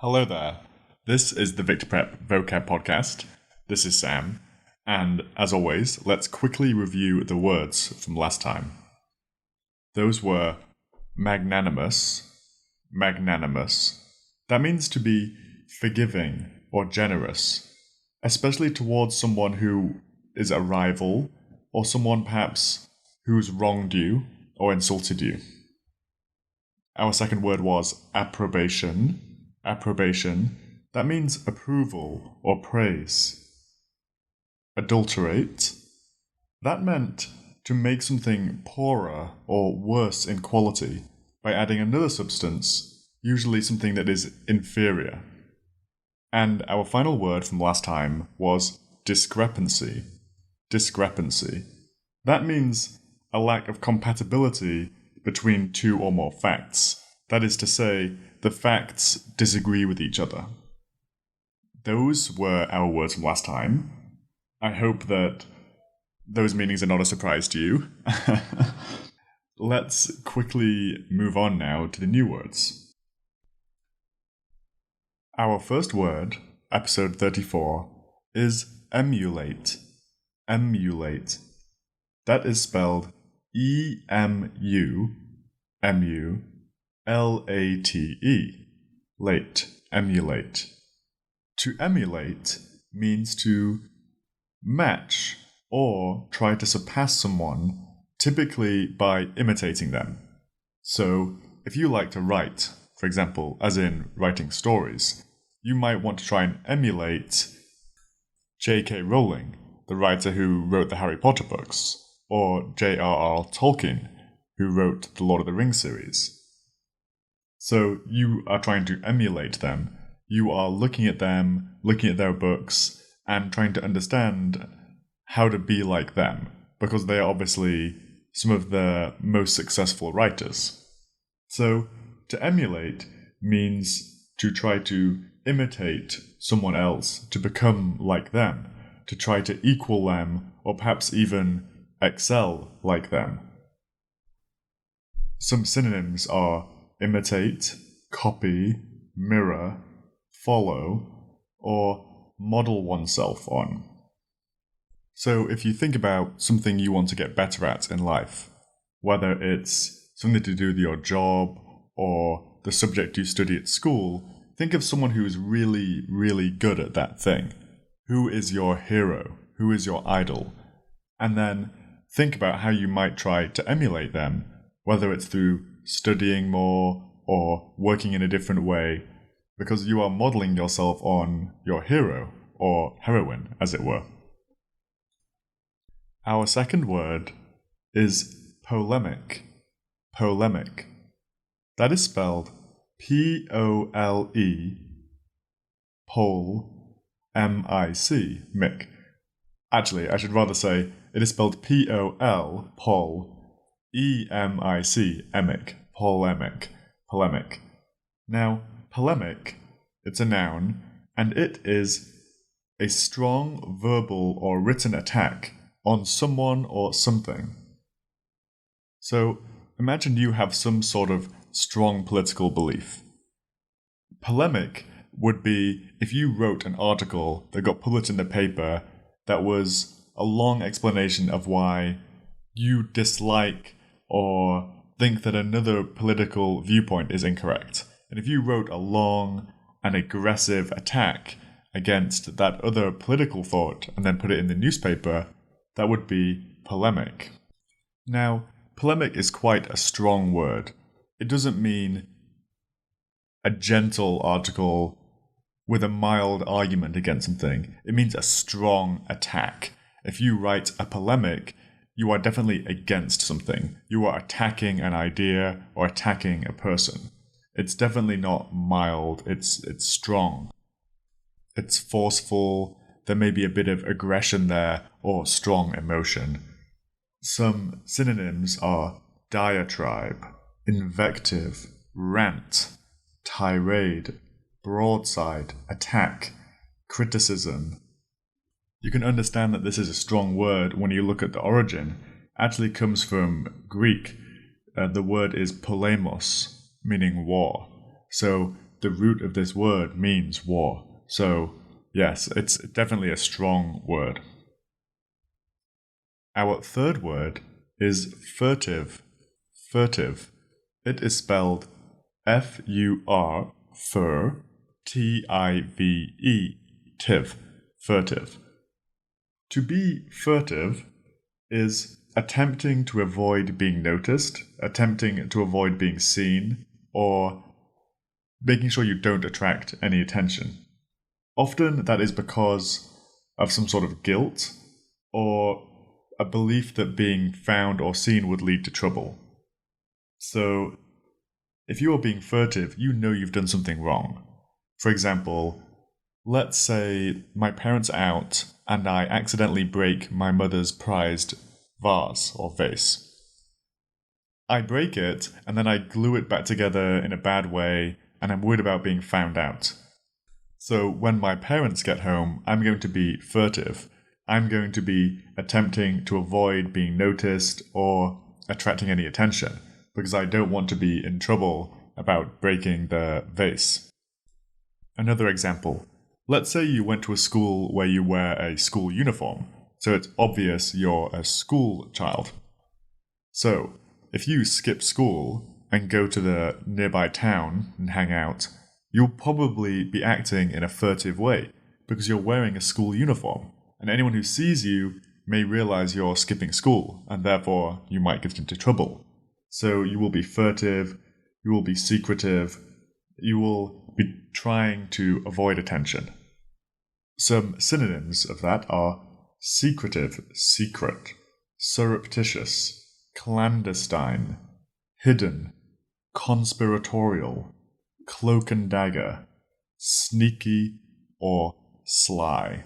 Hello there. This is the VictorPrep Vocab podcast. This is Sam, and as always, let's quickly review the words from last time. Those were magnanimous. That means to be forgiving or generous, especially towards someone who is a rival or someone perhaps who's wronged you or insulted you. Our second word was approbation. That means approval or praise. Adulterate. That meant to make something poorer or worse in quality by adding another substance, usually something that is inferior. And our final word from last time was discrepancy. That means a lack of compatibility between two or more facts. That is to say, the facts disagree with each other. Those were our words from last time. I hope that those meanings are not a surprise to you. Let's quickly move on now to the new words. Our first word, episode 34, is emulate. That is spelled E-M-U-L-A-T-E. Late. Emulate. To emulate means to match or try to surpass someone, typically by imitating them. So, if you like to write, for example, as in writing stories, you might want to try and emulate J.K. Rowling, the writer who wrote the Harry Potter books, or J.R.R. Tolkien, who wrote the Lord of the Rings series. So you are trying to emulate them. You are looking at them, looking at their books, and trying to understand how to be like them, because they are obviously some of the most successful writers. So to emulate means to try to imitate someone else, to become like them, to try to equal them, or perhaps even excel like them. Some synonyms are imitate, copy, mirror, follow, or model oneself on. So if you think about something you want to get better at in life, whether it's something to do with your job or the subject you study at school, think of someone who is really, really good at that thing. Who is your hero? Who is your idol? And then think about how you might try to emulate them, whether it's through studying more or working in a different way, because you are modeling yourself on your hero or heroine, as it were. Our second word is polemic. That is spelled P-O-L-E, M-I-C, mic. Actually, I should rather say it is spelled P-O-L, pol, E-M-I-C, emic, polemic. Now, polemic, it's a noun, and it is a strong verbal or written attack on someone or something. So, imagine you have some sort of strong political belief. Polemic would be if you wrote an article that got published in the paper that was a long explanation of why you dislike or think that another political viewpoint is incorrect. And if you wrote a long and aggressive attack against that other political thought and then put it in the newspaper, that would be polemic. Now, polemic is quite a strong word. It doesn't mean a gentle article with a mild argument against something. It means a strong attack. If you write a polemic, you are definitely against something. You are attacking an idea or attacking a person. It's definitely not mild, it's strong. It's forceful, there may be a bit of aggression there or strong emotion. Some synonyms are diatribe, invective, rant, tirade, broadside, attack, criticism. You can understand that this is a strong word when you look at the origin. It actually comes from Greek. The word is polemos, meaning war. So the root of this word means war. So, yes, it's definitely a strong word. Our third word is furtive. Furtive. It is spelled F-U-R, fur, T-I-V-E, tive, furtive. To be furtive is attempting to avoid being noticed, attempting to avoid being seen, or making sure you don't attract any attention. Often that is because of some sort of guilt or a belief that being found or seen would lead to trouble. So, if you are being furtive, you know you've done something wrong. For example, let's say my parents are out and I accidentally break my mother's prized vase or vase. I break it and then I glue it back together in a bad way, and I'm worried about being found out. So when my parents get home, I'm going to be furtive. I'm going to be attempting to avoid being noticed or attracting any attention, because I don't want to be in trouble about breaking the vase. Another example. Let's say you went to a school where you wear a school uniform, so it's obvious you're a school child. So, if you skip school and go to the nearby town and hang out, you'll probably be acting in a furtive way because you're wearing a school uniform, and anyone who sees you may realize you're skipping school, and therefore you might get into trouble. So you will be furtive, you will be secretive, you will be trying to avoid attention. Some synonyms of that are secretive, secret, surreptitious, clandestine, hidden, conspiratorial, cloak and dagger, sneaky, or sly.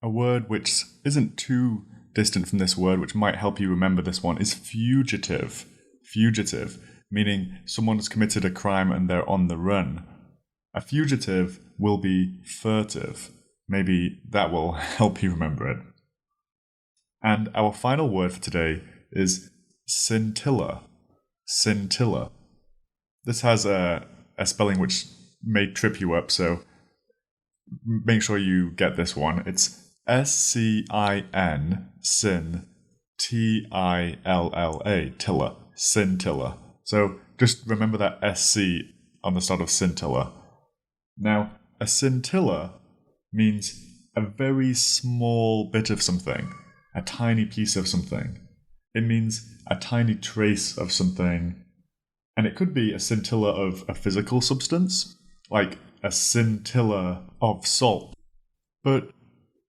A word which isn't too distant from this word, which might help you remember this one, is fugitive. Fugitive, meaning someone has committed a crime and they're on the run. A fugitive will be furtive. Maybe that will help you remember it. And our final word for today is scintilla. Scintilla. This has a spelling which may trip you up, so make sure you get this one. It's S-C-I-N, sin, T-I-L-L-A, tilla, scintilla. So just remember that S-C on the start of scintilla. Now, a scintilla means a very small bit of something, a tiny piece of something. It means a tiny trace of something, and it could be a scintilla of a physical substance, like a scintilla of salt. But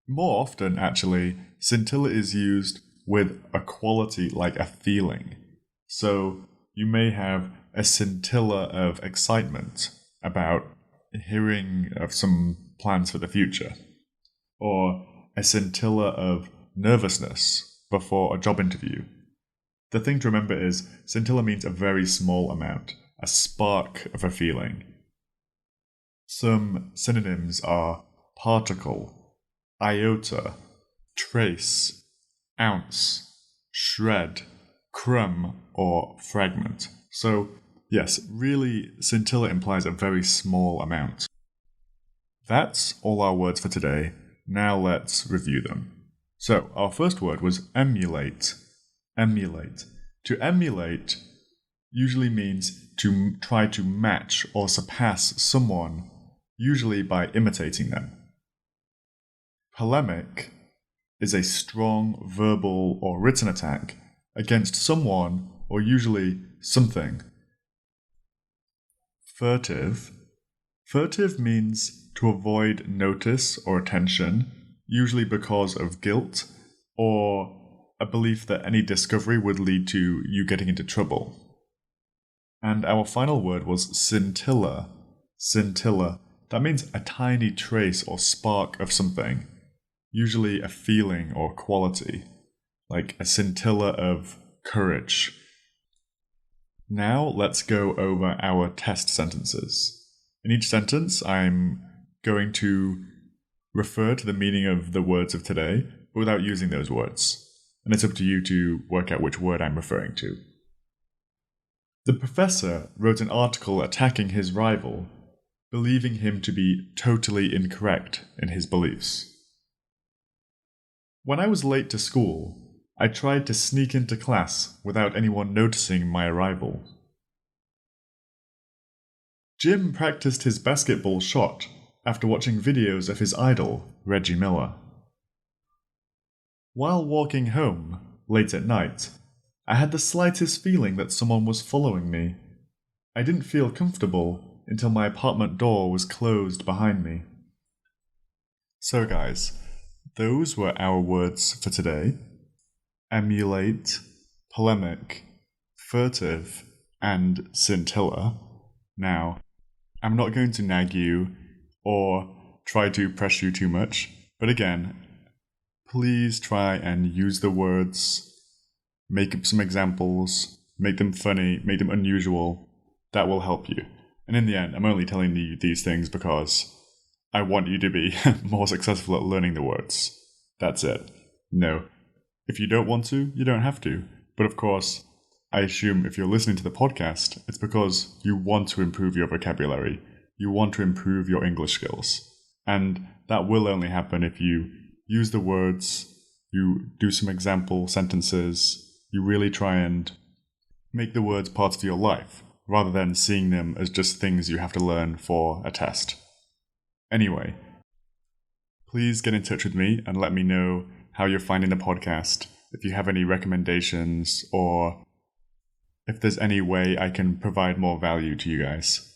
more often, actually, scintilla is used with a quality like a feeling. So you may have a scintilla of excitement about hearing of some plans for the future, or a scintilla of nervousness before a job interview. The thing to remember is scintilla means a very small amount, a spark of a feeling. Some synonyms are particle, iota, trace, ounce, shred, crumb, or fragment. So, yes, really, scintilla implies a very small amount. That's all our words for today. Now let's review them. So, our first word was emulate. Emulate. To emulate usually means to try to match or surpass someone, usually by imitating them. Polemic is a strong verbal or written attack against someone or usually something. Furtive. Furtive means to avoid notice or attention, usually because of guilt or a belief that any discovery would lead to you getting into trouble. And our final word was scintilla. Scintilla. That means a tiny trace or spark of something, usually a feeling or quality, like a scintilla of courage. Now let's go over our test sentences. In each sentence, I'm going to refer to the meaning of the words of today, but without using those words. And it's up to you to work out which word I'm referring to. The professor wrote an article attacking his rival, believing him to be totally incorrect in his beliefs. When I was late to school, I tried to sneak into class without anyone noticing my arrival. Jim practiced his basketball shot after watching videos of his idol, Reggie Miller. While walking home, late at night, I had the slightest feeling that someone was following me. I didn't feel comfortable until my apartment door was closed behind me. So guys, those were our words for today. Emulate, polemic, furtive, and scintilla. Now, I'm not going to nag you or try to press you too much, but again, please try and use the words, make up some examples, make them funny, make them unusual. That will help you. And in the end, I'm only telling you these things because I want you to be more successful at learning the words. That's it. No. If you don't want to, you don't have to. But of course, I assume if you're listening to the podcast, it's because you want to improve your vocabulary. You want to improve your English skills. And that will only happen if you use the words, you do some example sentences, you really try and make the words part of your life, rather than seeing them as just things you have to learn for a test. Anyway, please get in touch with me and let me know how you're finding the podcast, if you have any recommendations, or if there's any way I can provide more value to you guys.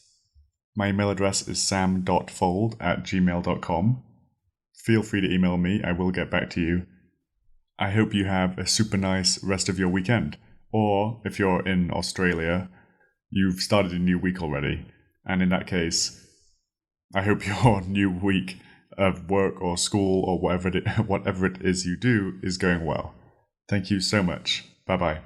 My email address is sam.fold@gmail.com. Feel free to email me, I will get back to you. I hope you have a super nice rest of your weekend. Or, if you're in Australia, you've started a new week already. And in that case, I hope your new week of work or school or whatever it is you do is going well. Thank you so much. Bye-bye.